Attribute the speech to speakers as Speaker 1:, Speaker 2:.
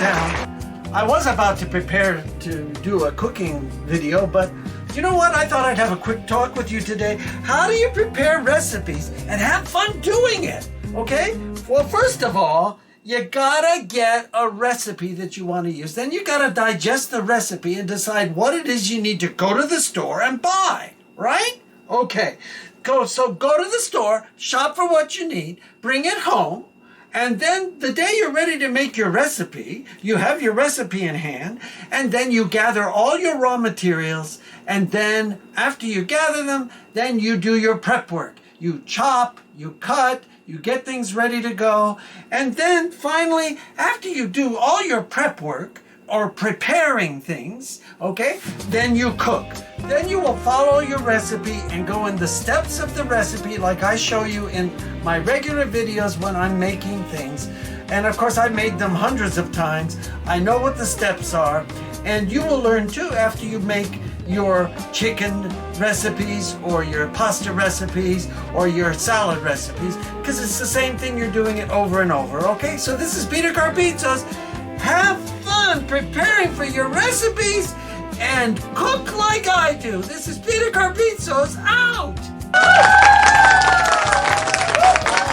Speaker 1: down. I was about to prepare to do a cooking video, but you know what? I thought I'd have a quick talk with you today. How do you prepare recipes and have fun doing it? Okay? Well, first of all, you gotta get a recipe that you want to use. Then you gotta digest the recipe and decide what it is you need to go to the store and buy, right? Okay. Go to the store, shop for what you need, bring it home, and then the day you're ready to make your recipe, you have your recipe in hand, and then you gather all your raw materials, and then after you gather them, then you do your prep work. You chop, you cut, you get things ready to go, and then finally, after you do all your prep work, or preparing things, okay, then you cook. Then you will follow your recipe and go in the steps of the recipe like I show you in my regular videos when I'm making things. And of course, I've made them hundreds of times. I know what the steps are. And you will learn too after you make your chicken recipes or your pasta recipes or your salad recipes, because it's the same thing, you're doing it over and over, okay? So this is Peter Carpizos. Have fun preparing for your recipes and cook like I do. This is Peter Carpizos out.